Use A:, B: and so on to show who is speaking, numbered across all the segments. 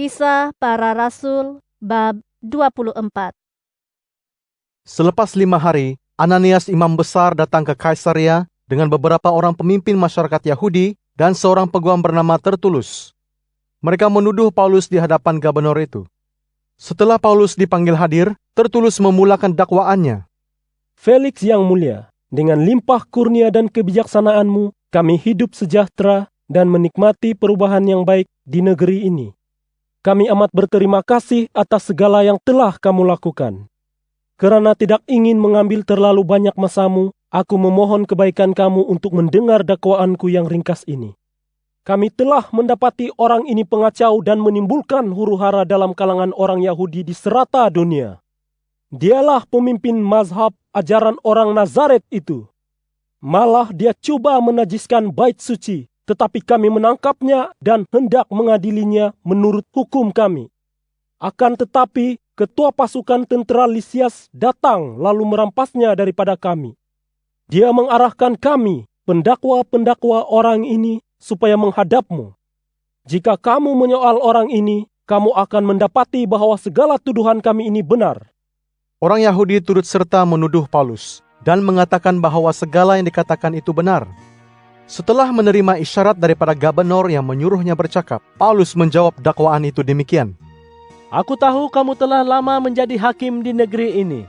A: Kisah Para Rasul bab 24.
B: Selepas 5 hari, Ananias imam besar datang ke Kaisarea dengan beberapa orang pemimpin masyarakat Yahudi dan seorang peguam bernama Tertulus. Mereka menuduh Paulus di hadapan gubernur itu. Setelah Paulus dipanggil hadir, Tertulus memulakan dakwaannya.
C: Felix yang mulia, dengan limpah kurnia dan kebijaksanaanmu, kami hidup sejahtera dan menikmati perubahan yang baik di negeri ini. Kami amat berterima kasih atas segala yang telah kamu lakukan. Kerana tidak ingin mengambil terlalu banyak masamu, aku memohon kebaikan kamu untuk mendengar dakwaanku yang ringkas ini. Kami telah mendapati orang ini pengacau dan menimbulkan huru-hara dalam kalangan orang Yahudi di serata dunia. Dialah pemimpin mazhab ajaran orang Nazaret itu. Malah dia coba menajiskan bait suci, tetapi kami menangkapnya dan hendak mengadilinya menurut hukum kami. Akan tetapi, ketua pasukan tentera Lisias datang lalu merampasnya daripada kami. Dia mengarahkan kami, pendakwa-pendakwa orang ini, supaya menghadapmu. Jika kamu menyoal orang ini, kamu akan mendapati bahwa segala tuduhan kami ini benar.
B: Orang Yahudi turut serta menuduh Paulus dan mengatakan bahwa segala yang dikatakan itu benar. Setelah menerima isyarat daripada gubernur yang menyuruhnya bercakap, Paulus menjawab dakwaan itu demikian.
D: Aku tahu kamu telah lama menjadi hakim di negeri ini.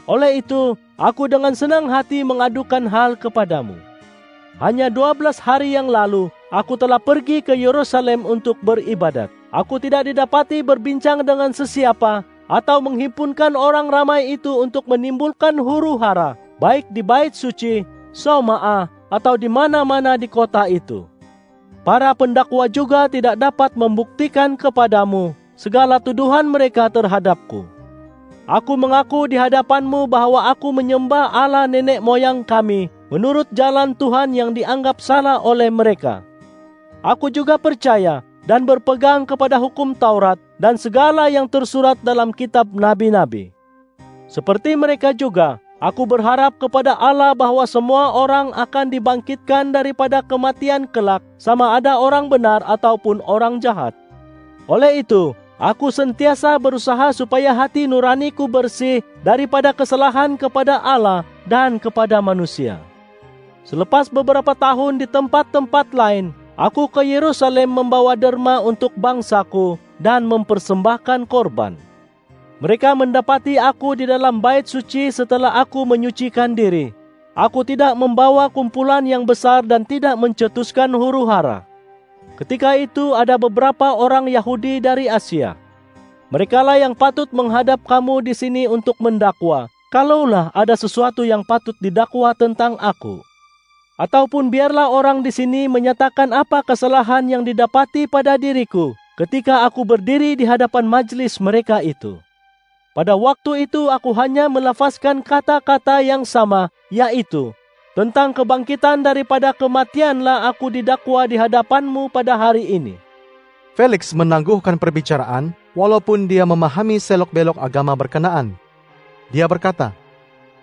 D: Oleh itu, aku dengan senang hati mengadukan hal kepadamu. Hanya 12 hari yang lalu, aku telah pergi ke Yerusalem untuk beribadat. Aku tidak didapati berbincang dengan sesiapa atau menghimpunkan orang ramai itu untuk menimbulkan huru-hara, baik di bait suci, Sauma'ah, atau di mana-mana di kota itu. Para pendakwa juga tidak dapat membuktikan kepadamu segala tuduhan mereka terhadapku. Aku mengaku di hadapanmu bahwa aku menyembah Allah nenek moyang kami menurut jalan Tuhan yang dianggap salah oleh mereka. Aku juga percaya dan berpegang kepada hukum Taurat dan segala yang tersurat dalam kitab nabi-nabi. Seperti mereka juga, aku berharap kepada Allah bahwa semua orang akan dibangkitkan daripada kematian kelak, sama ada orang benar ataupun orang jahat. Oleh itu, aku sentiasa berusaha supaya hati nuraniku bersih daripada kesalahan kepada Allah dan kepada manusia. Selepas beberapa tahun di tempat-tempat lain, aku ke Yerusalem membawa derma untuk bangsaku dan mempersembahkan korban. Mereka mendapati aku di dalam bait suci setelah aku menyucikan diri. Aku tidak membawa kumpulan yang besar dan tidak mencetuskan huru-hara. Ketika itu ada beberapa orang Yahudi dari Asia. Merekalah yang patut menghadap kamu di sini untuk mendakwa, kalaulah ada sesuatu yang patut didakwa tentang aku. Ataupun biarlah orang di sini menyatakan apa kesalahan yang didapati pada diriku ketika aku berdiri di hadapan majelis mereka itu. Pada waktu itu aku hanya melafazkan kata-kata yang sama, yaitu, tentang kebangkitan daripada kematianlah aku didakwa di hadapanmu pada hari ini.
B: Felix menangguhkan perbicaraan walaupun dia memahami selok-belok agama berkenaan. Dia berkata,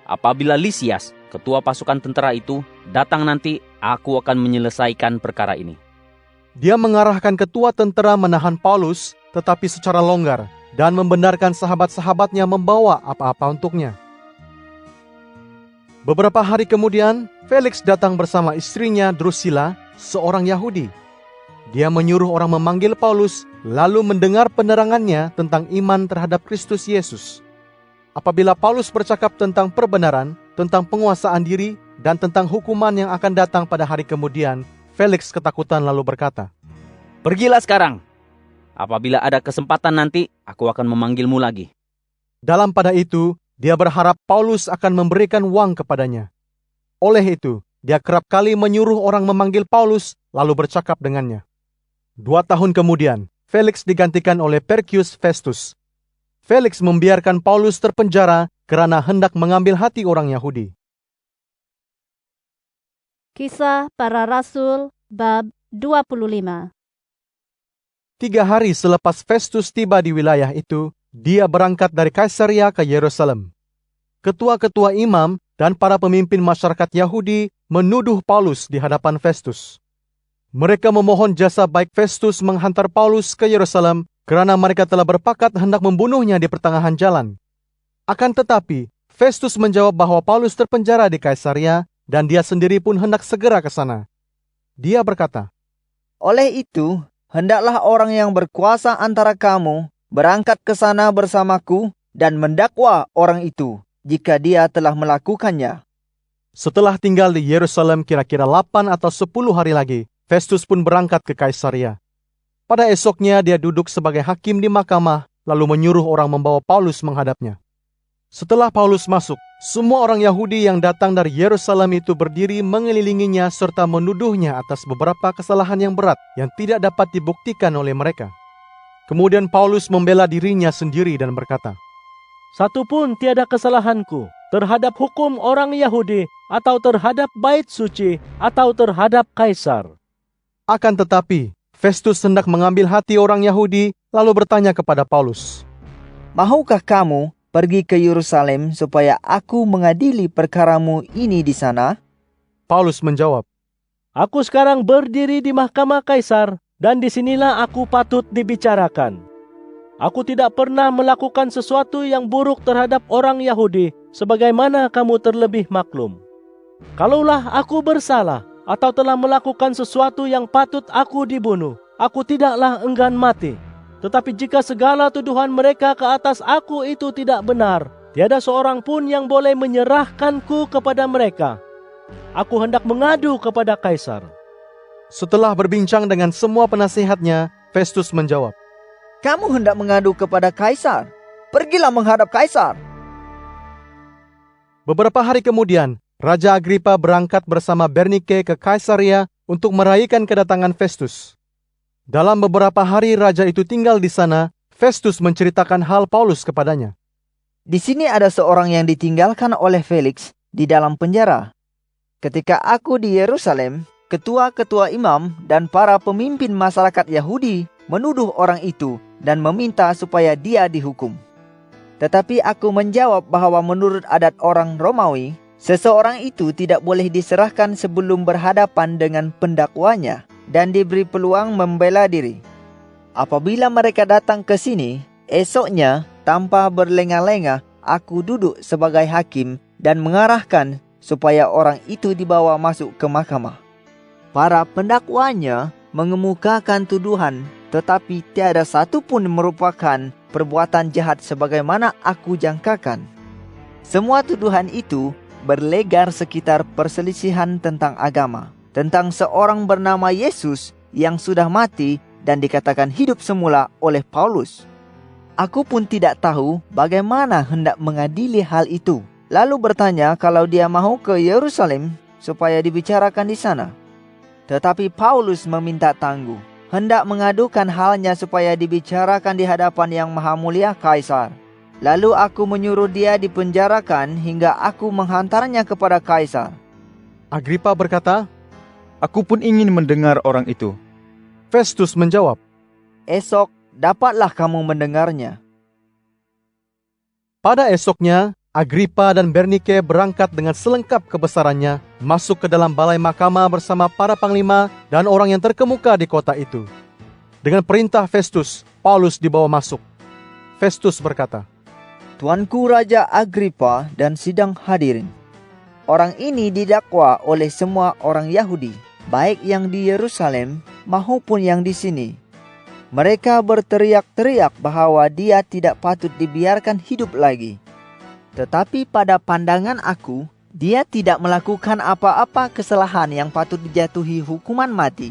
E: apabila Lisias, ketua pasukan tentara itu, datang nanti, aku akan menyelesaikan perkara ini.
B: Dia mengarahkan ketua tentara menahan Paulus, tetapi secara longgar, dan membenarkan sahabat-sahabatnya membawa apa-apa untuknya. Beberapa hari kemudian, Felix datang bersama istrinya Drusilla, seorang Yahudi. Dia menyuruh orang memanggil Paulus, lalu mendengar penerangannya tentang iman terhadap Kristus Yesus. Apabila Paulus bercakap tentang perbenaran, tentang penguasaan diri, dan tentang hukuman yang akan datang pada hari kemudian, Felix ketakutan lalu berkata,
E: pergilah sekarang. Apabila ada kesempatan nanti, aku akan memanggilmu lagi.
B: Dalam pada itu, dia berharap Paulus akan memberikan uang kepadanya. Oleh itu, dia kerap kali menyuruh orang memanggil Paulus, lalu bercakap dengannya. 2 tahun kemudian, Felix digantikan oleh Perkius Festus. Felix membiarkan Paulus terpenjara kerana hendak mengambil hati orang Yahudi.
A: Kisah Para Rasul bab 25.
B: 3 hari selepas Festus tiba di wilayah itu, dia berangkat dari Kaisarea ke Yerusalem. Ketua-ketua imam dan para pemimpin masyarakat Yahudi menuduh Paulus di hadapan Festus. Mereka memohon jasa baik Festus menghantar Paulus ke Yerusalem kerana mereka telah berpakat hendak membunuhnya di pertengahan jalan. Akan tetapi, Festus menjawab bahwa Paulus terpenjara di Kaisaria dan dia sendiri pun hendak segera ke sana. Dia berkata,
F: Oleh itu, hendaklah orang yang berkuasa antara kamu berangkat ke sana bersamaku dan mendakwa orang itu jika dia telah melakukannya.
B: Setelah tinggal di Yerusalem kira-kira 8 atau 10 hari lagi, Festus pun berangkat ke Kaisaria. Pada esoknya dia duduk sebagai hakim di mahkamah, lalu menyuruh orang membawa Paulus menghadapnya. Setelah Paulus masuk, semua orang Yahudi yang datang dari Yerusalem itu berdiri mengelilinginya serta menuduhnya atas beberapa kesalahan yang berat yang tidak dapat dibuktikan oleh mereka. Kemudian Paulus membela dirinya sendiri dan berkata,
D: Satupun tiada kesalahanku terhadap hukum orang Yahudi atau terhadap bait suci atau terhadap Kaisar.
B: Akan tetapi, Festus hendak mengambil hati orang Yahudi lalu bertanya kepada Paulus,
F: Mahukah kamu pergi ke Yerusalem supaya aku mengadili perkaramu ini di sana?
B: Paulus menjawab,
D: Aku sekarang berdiri di mahkamah Kaisar dan disinilah aku patut dibicarakan. Aku tidak pernah melakukan sesuatu yang buruk terhadap orang Yahudi sebagaimana kamu terlebih maklum. Kalaulah aku bersalah atau telah melakukan sesuatu yang patut aku dibunuh, aku tidaklah enggan mati. Tetapi jika segala tuduhan mereka ke atas aku itu tidak benar, tiada seorang pun yang boleh menyerahkanku kepada mereka. Aku hendak mengadu kepada Kaisar.
B: Setelah berbincang dengan semua penasihatnya, Festus menjawab,
F: Kamu hendak mengadu kepada Kaisar? Pergilah menghadap Kaisar.
B: Beberapa hari kemudian, Raja Agripa berangkat bersama Bernike ke Kaisaria untuk merayakan kedatangan Festus. Dalam beberapa hari raja itu tinggal di sana, Festus menceritakan hal Paulus kepadanya.
F: Di sini ada seorang yang ditinggalkan oleh Felix di dalam penjara. Ketika aku di Yerusalem, ketua-ketua imam dan para pemimpin masyarakat Yahudi menuduh orang itu dan meminta supaya dia dihukum. Tetapi aku menjawab bahwa menurut adat orang Romawi, seseorang itu tidak boleh diserahkan sebelum berhadapan dengan pendakwanya dan diberi peluang membela diri. Apabila mereka datang ke sini, esoknya tanpa berlenga-lenga, aku duduk sebagai hakim dan mengarahkan supaya orang itu dibawa masuk ke mahkamah. Para pendakwanya mengemukakan tuduhan, tetapi tiada satu pun merupakan perbuatan jahat sebagaimana aku jangkakan. Semua tuduhan itu berlegar sekitar perselisihan tentang agama, tentang seorang bernama Yesus yang sudah mati dan dikatakan hidup semula oleh Paulus. Aku pun tidak tahu bagaimana hendak mengadili hal itu, lalu bertanya kalau dia mahu ke Yerusalem supaya dibicarakan di sana. Tetapi Paulus meminta tangguh, hendak mengadukan halnya supaya dibicarakan di hadapan yang maha mulia Kaisar. Lalu aku menyuruh dia dipenjarakan hingga aku menghantarnya kepada Kaisar.
B: Agripa berkata,
G: Aku pun ingin mendengar orang itu.
B: Festus menjawab,
F: Esok dapatlah kamu mendengarnya.
B: Pada esoknya, Agripa dan Bernike berangkat dengan selengkap kebesarannya masuk ke dalam balai mahkamah bersama para panglima dan orang yang terkemuka di kota itu. Dengan perintah Festus, Paulus dibawa masuk. Festus berkata,
F: Tuanku Raja Agripa dan sidang hadirin. Orang ini didakwa oleh semua orang Yahudi, baik yang di Yerusalem maupun yang di sini. Mereka berteriak-teriak bahwa dia tidak patut dibiarkan hidup lagi. Tetapi pada pandangan aku, dia tidak melakukan apa-apa kesalahan yang patut dijatuhi hukuman mati.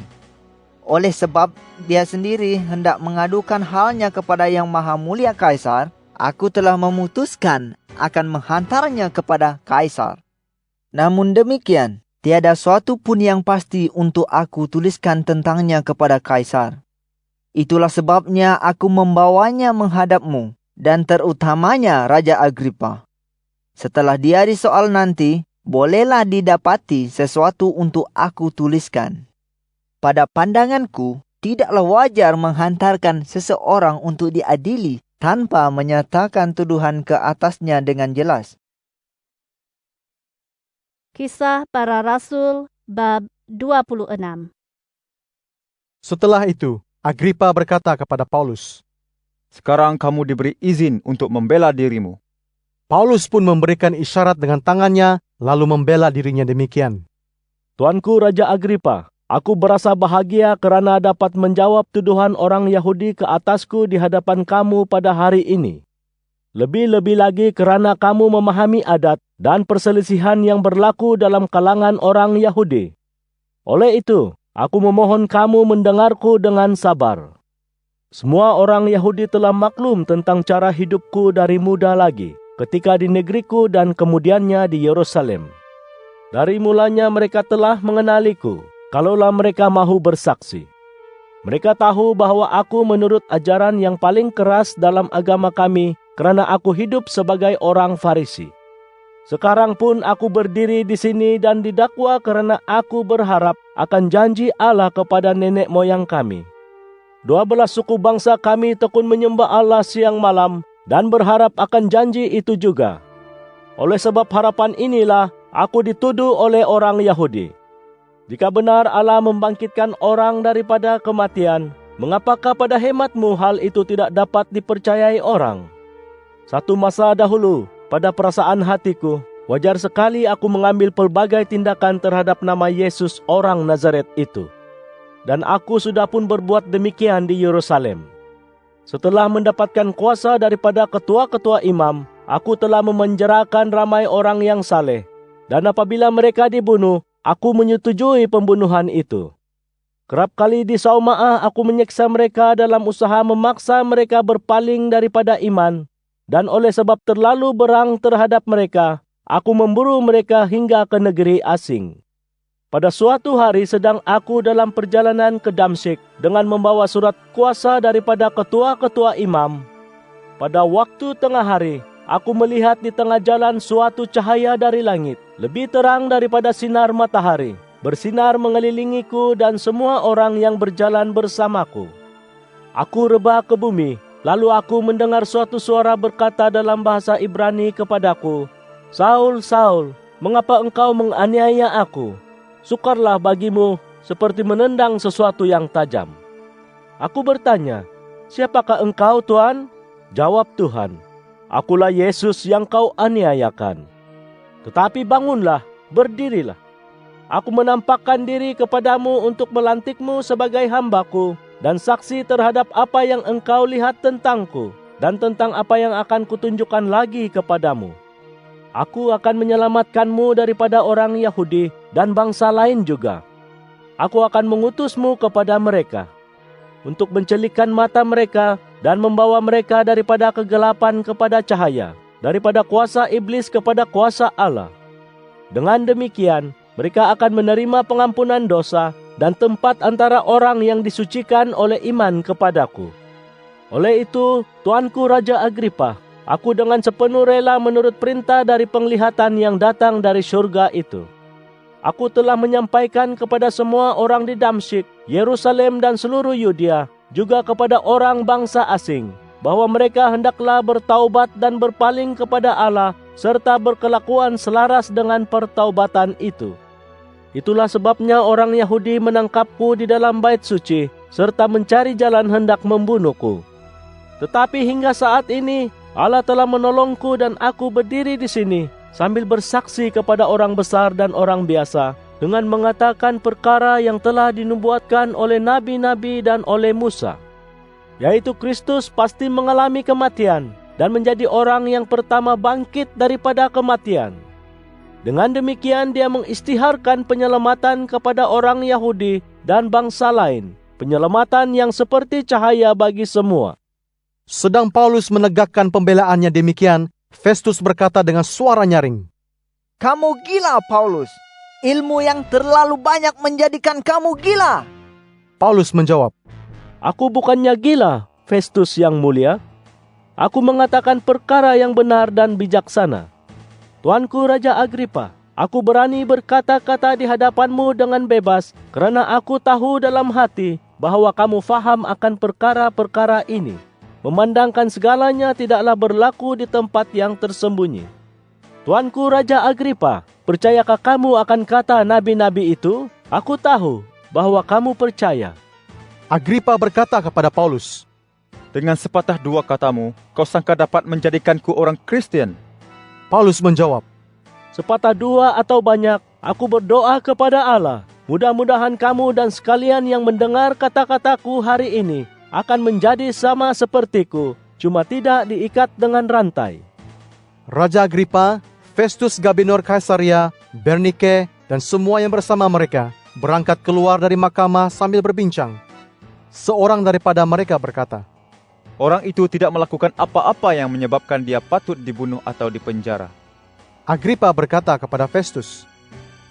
F: Oleh sebab dia sendiri hendak mengadukan halnya kepada Yang Maha Mulia Kaisar, aku telah memutuskan akan menghantarnya kepada Kaisar. Namun demikian, tiada suatu pun yang pasti untuk aku tuliskan tentangnya kepada Kaisar. Itulah sebabnya aku membawanya menghadapmu, dan terutamanya Raja Agripa. Setelah dia disoal nanti, bolehlah didapati sesuatu untuk aku tuliskan. Pada pandanganku, tidaklah wajar menghantarkan seseorang untuk diadili tanpa menyatakan tuduhan ke atasnya dengan jelas.
A: Kisah Para Rasul bab 26.
B: Setelah itu, Agripa berkata kepada Paulus,
G: Sekarang kamu diberi izin untuk membela dirimu.
B: Paulus pun memberikan isyarat dengan tangannya, lalu membela dirinya demikian.
D: Tuanku Raja Agripa, aku berasa bahagia kerana dapat menjawab tuduhan orang Yahudi ke atasku di hadapan kamu pada hari ini. Lebih-lebih lagi kerana kamu memahami adat dan perselisihan yang berlaku dalam kalangan orang Yahudi. Oleh itu, aku memohon kamu mendengarku dengan sabar. Semua orang Yahudi telah maklum tentang cara hidupku dari muda lagi, ketika di negeriku dan kemudiannya di Yerusalem. Dari mulanya mereka telah mengenaliku, kalaulah mereka mahu bersaksi. Mereka tahu bahwa aku menurut ajaran yang paling keras dalam agama kami, kerana aku hidup sebagai orang Farisi. Sekarang pun aku berdiri di sini dan didakwa kerana aku berharap akan janji Allah kepada nenek moyang kami. 12 suku bangsa kami tekun menyembah Allah siang malam dan berharap akan janji itu juga. Oleh sebab harapan inilah aku dituduh oleh orang Yahudi. Jika benar Allah membangkitkan orang daripada kematian, mengapakah pada hematmu hal itu tidak dapat dipercayai orang? Satu masa dahulu, pada perasaan hatiku, wajar sekali aku mengambil pelbagai tindakan terhadap nama Yesus orang Nazaret itu. Dan aku sudah pun berbuat demikian di Yerusalem. Setelah mendapatkan kuasa daripada ketua-ketua imam, aku telah memenjarakan ramai orang yang saleh. Dan apabila mereka dibunuh, aku menyetujui pembunuhan itu. Kerap kali di Saumaah aku menyiksa mereka dalam usaha memaksa mereka berpaling daripada iman. Dan oleh sebab terlalu berang terhadap mereka, aku memburu mereka hingga ke negeri asing. Pada suatu hari sedang aku dalam perjalanan ke Damsyik dengan membawa surat kuasa daripada ketua-ketua imam. Pada waktu tengah hari, aku melihat di tengah jalan suatu cahaya dari langit, lebih terang daripada sinar matahari, bersinar mengelilingiku dan semua orang yang berjalan bersamaku. Aku rebah ke bumi, lalu aku mendengar suatu suara berkata dalam bahasa Ibrani kepadaku, "Saul, Saul, mengapa engkau menganiaya aku? Sukarlah bagimu seperti menendang sesuatu yang tajam." Aku bertanya, "Siapakah engkau, Tuhan?" Jawab Tuhan, "Akulah Yesus yang kau aniayakan. Tetapi bangunlah, berdirilah. Aku menampakkan diri kepadamu untuk melantikmu sebagai hambaku dan saksi terhadap apa yang engkau lihat tentangku dan tentang apa yang akan kutunjukkan lagi kepadamu. Aku akan menyelamatkanmu daripada orang Yahudi dan bangsa lain juga. Aku akan mengutusmu kepada mereka untuk mencelikkan mata mereka dan membawa mereka daripada kegelapan kepada cahaya, daripada kuasa iblis kepada kuasa Allah. Dengan demikian, mereka akan menerima pengampunan dosa dan tempat antara orang yang disucikan oleh iman kepadaku. Oleh itu, Tuanku Raja Agripa, aku dengan sepenuh rela menurut perintah dari penglihatan yang datang dari surga itu. Aku telah menyampaikan kepada semua orang di Damsyik, Yerusalem dan seluruh Yudea, juga kepada orang bangsa asing, bahwa mereka hendaklah bertaubat dan berpaling kepada Allah, serta berkelakuan selaras dengan pertaubatan itu. Itulah sebabnya orang Yahudi menangkapku di dalam bait suci, serta mencari jalan hendak membunuhku. Tetapi hingga saat ini, Allah telah menolongku dan aku berdiri di sini sambil bersaksi kepada orang besar dan orang biasa dengan mengatakan perkara yang telah dinubuatkan oleh nabi-nabi dan oleh Musa, yaitu Kristus pasti mengalami kematian dan menjadi orang yang pertama bangkit daripada kematian. Dengan demikian dia mengisytiharkan penyelamatan kepada orang Yahudi dan bangsa lain, penyelamatan yang seperti cahaya bagi semua.
B: Sedang Paulus menegakkan pembelaannya demikian, Festus berkata dengan suara nyaring,
F: "Kamu gila, Paulus. Ilmu yang terlalu banyak menjadikan kamu gila."
B: Paulus menjawab,
D: "Aku bukannya gila, Festus yang mulia. Aku mengatakan perkara yang benar dan bijaksana. Tuanku Raja Agripa, aku berani berkata-kata di hadapanmu dengan bebas, kerana aku tahu dalam hati bahwa kamu faham akan perkara-perkara ini. Memandangkan segalanya tidaklah berlaku di tempat yang tersembunyi. Tuanku Raja Agripa, percayakah kamu akan kata nabi-nabi itu? Aku tahu bahwa kamu percaya."
B: Agripa berkata kepada Paulus,
G: Dengan sepatah dua katamu, kau sangka dapat menjadikanku orang Kristen?
B: Paulus menjawab,
D: Sepatah dua atau banyak, aku berdoa kepada Allah. Mudah-mudahan kamu dan sekalian yang mendengar kata-kataku hari ini akan menjadi sama sepertiku, cuma tidak diikat dengan rantai.
B: Raja Agripa, Festus Gubernur Kaisaria, Bernike, dan semua yang bersama mereka berangkat keluar dari mahkamah sambil berbincang. Seorang daripada mereka berkata,
G: Orang itu tidak melakukan apa-apa yang menyebabkan dia patut dibunuh atau dipenjara.
B: Agripa berkata kepada Festus,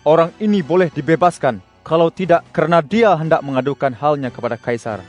G: Orang ini boleh dibebaskan, kalau tidak karena dia hendak mengadukan halnya kepada Kaisar.